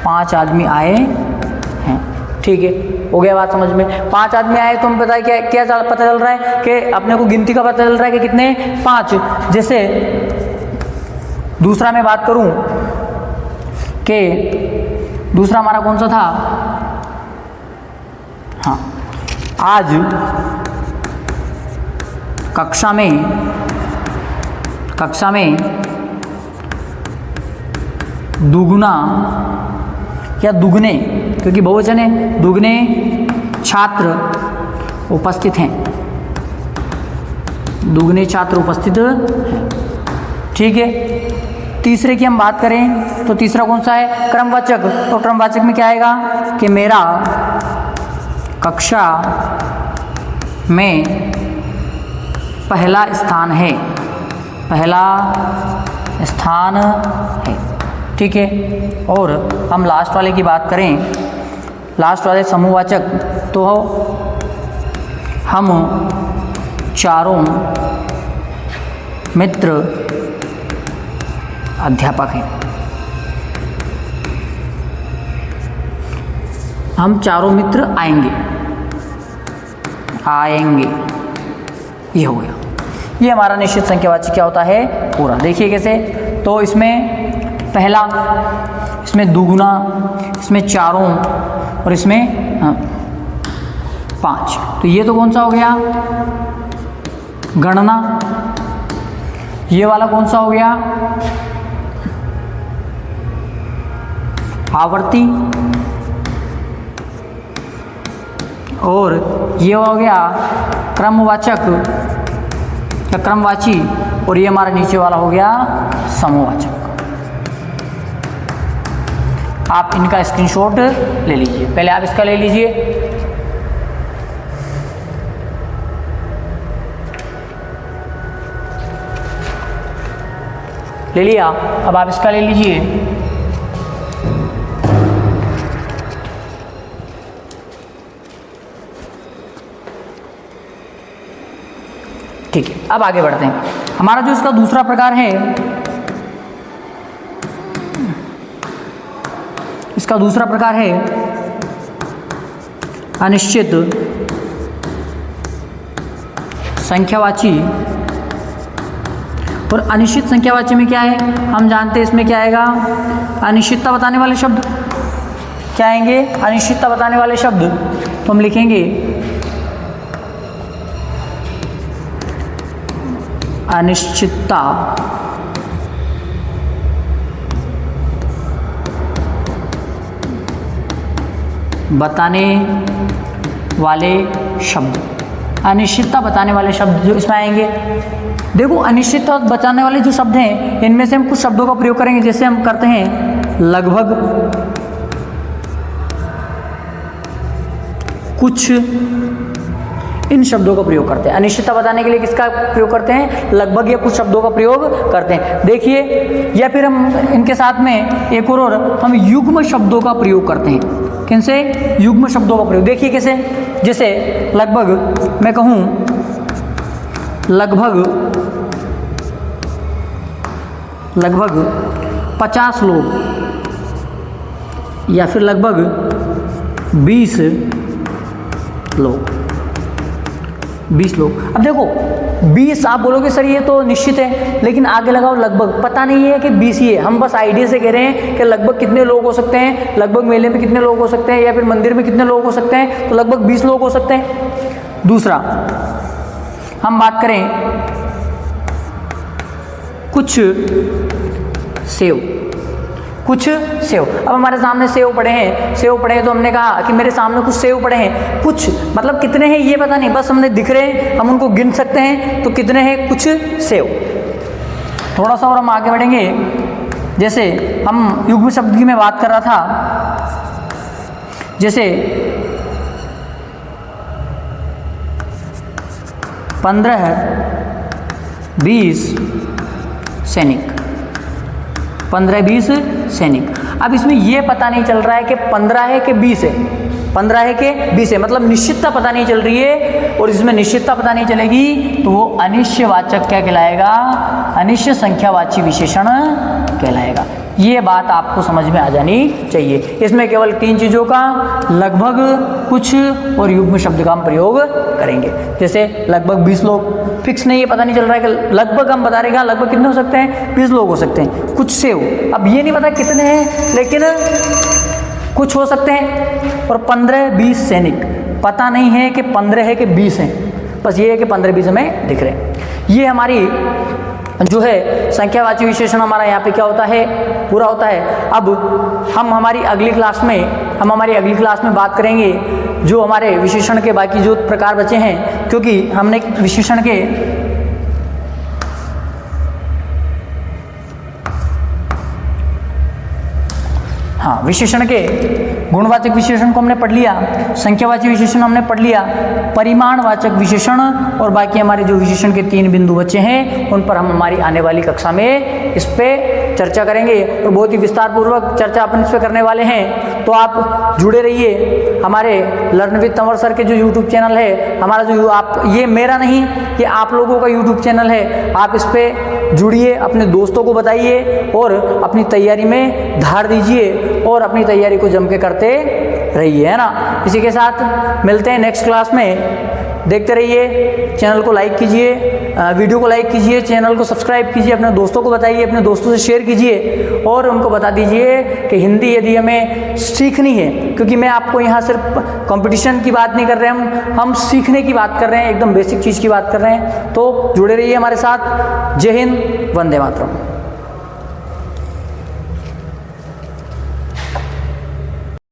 5 आदमी आए हैं। ठीक है, हो गया बात समझ में। 5 आदमी आए तो हमें पता है क्या पता चल रहा है कि अपने को गिनती का पता चल रहा है कि कितने? 5। जैसे दूसरा मैं बात करूं कि दूसरा हमारा कौन सा था? हाँ, आज कक्षा में दुगुना या दुगने, क्योंकि बहुवचन है, दुगने छात्र उपस्थित हैं। दुगने छात्र उपस्थित हैं। ठीक है। तीसरे की हम बात करें तो तीसरा कौन सा है? क्रमवाचक। तो क्रमवाचक में क्या आएगा कि मेरा कक्षा में पहला स्थान है। पहला स्थान है। ठीक है। और हम लास्ट वाले की बात करें, लास्ट वाले समूहवाचक, तो हम चारों मित्र अध्यापक हैं। हम चारों मित्र आएंगे। ये हो गया। ये हमारा निश्चित संख्यावाची क्या होता है? पूरा। देखिए कैसे। तो इसमें पहला, इसमें दुगुना, इसमें चारों और इसमें 5। तो ये तो कौन सा हो गया? गणना। ये वाला कौन सा हो गया? आवर्ती। और ये हो गया क्रमवाचक या क्रमवाची। और ये हमारा नीचे वाला हो गया समूहवाचक। आप इनका स्क्रीनशॉट ले लीजिए। पहले आप इसका ले लीजिए। ले लिया। अब आप इसका ले लीजिए। ठीक है, अब आगे बढ़ते हैं। हमारा जो इसका दूसरा प्रकार है, इसका दूसरा प्रकार है अनिश्चित संख्यावाची। और अनिश्चित संख्यावाची में क्या है? हम जानते हैं इसमें क्या आएगा? अनिश्चितता बताने वाले शब्द क्या आएंगे? अनिश्चितता बताने वाले शब्द। तो हम लिखेंगे अनिश्चितता बताने वाले शब्द। अनिश्चितता बताने वाले शब्द जो इसमें आएंगे। देखो, अनिश्चितता बताने वाले जो शब्द हैं, इनमें से हम कुछ शब्दों का प्रयोग करेंगे। जैसे हम करते हैं लगभग, कुछ, इन शब्दों का प्रयोग करते हैं। अनिश्चितता बताने के लिए किसका प्रयोग करते हैं? लगभग या कुछ शब्दों का प्रयोग करते हैं। देखिए, या फिर हम इनके साथ में एक और हम युग्म शब्दों का प्रयोग करते हैं। किनसे? युग्म शब्दों का प्रयोग। देखिए कैसे, जैसे लगभग मैं कहूँ लगभग 50 लोग या फिर लगभग 20 लोग। अब देखो 20 आप बोलोगे सर ये तो निश्चित है, लेकिन आगे लगाओ लगभग, पता नहीं है कि 20 ही है, हम बस आइडिया से कह रहे हैं कि लगभग कितने लोग हो सकते हैं, लगभग मेले में कितने लोग हो सकते हैं, या फिर मंदिर में कितने लोग हो सकते हैं, तो लगभग 20 लोग हो सकते हैं। दूसरा हम बात करें कुछ सेव। अब हमारे सामने सेव पड़े हैं तो हमने कहा कि मेरे सामने कुछ सेव पड़े हैं। कुछ मतलब कितने हैं ये पता नहीं, बस हमने दिख रहे हैं, हम उनको गिन सकते हैं, तो कितने हैं? कुछ सेव। थोड़ा सा और हम आगे बढ़ेंगे, जैसे हम युग्म शब्द की मैं बात कर रहा था, जैसे 15-20 सैनिक। 15-20 सैनिक। अब इसमें ये पता नहीं चल रहा है कि 15 है कि 20 है, 15 है कि 20 है, मतलब निश्चितता पता नहीं चल रही है। और इसमें निश्चितता पता नहीं चलेगी तो वो अनिश्चयवाचक क्या कहलाएगा? अनिश्चय संख्यावाची विशेषण कहलाएगा। ये बात आपको समझ में आ जानी चाहिए। इसमें केवल 3 चीज़ों का, लगभग, कुछ और युग्म शब्द का हम प्रयोग करेंगे। जैसे लगभग 20 लोग, फिक्स नहीं है, पता नहीं चल रहा है कि लगभग हम बता रहे हैं लगभग कितने हो सकते हैं? 20 लोग हो सकते हैं। कुछ सेव, अब ये नहीं पता कितने हैं, लेकिन कुछ हो सकते हैं। और 15-20 सैनिक, पता नहीं है कि 15 है कि 20 है, बस ये है कि 15-20 हमें दिख रहे हैं। ये हमारी जो है संख्यावाची विशेषण हमारा यहाँ पे क्या होता है? पूरा होता है। अब हम हमारी अगली क्लास में बात करेंगे जो हमारे विशेषण के बाकी जो प्रकार बचे हैं, क्योंकि हमने विशेषण के विशेषण के गुणवाचक विशेषण को हमने पढ़ लिया, संख्यावाची विशेषण हमने पढ़ लिया, परिमाणवाचक विशेषण, और बाकी हमारे जो विशेषण के 3 बिंदु बचे हैं उन पर हम हमारी आने वाली कक्षा में इस पे चर्चा करेंगे और बहुत ही विस्तार पूर्वक चर्चा अपन इस पे करने वाले हैं। तो आप जुड़े रहिए हमारे लर्न विद तंवर सर के जो यूट्यूब चैनल है, हमारा जो आप, ये मेरा नहीं, ये आप लोगों का यूट्यूब चैनल है, आप इस पे जुड़िए, अपने दोस्तों को बताइए और अपनी तैयारी में धार दीजिए और अपनी तैयारी को जम के करते रहिए, है ना। इसी के साथ मिलते हैं नेक्स्ट क्लास में। देखते रहिए, चैनल को लाइक कीजिए, वीडियो को लाइक कीजिए, चैनल को सब्सक्राइब कीजिए, अपने दोस्तों को बताइए, अपने दोस्तों से शेयर कीजिए और उनको बता दीजिए कि हिंदी यदि हमें सीखनी है, क्योंकि मैं आपको यहाँ सिर्फ कंपटीशन की बात नहीं कर रहे हैं, हम सीखने की बात कर रहे हैं, एकदम बेसिक चीज़ की बात कर रहे हैं। तो जुड़े रहिए हमारे साथ। जय हिंद, वंदे मातरम।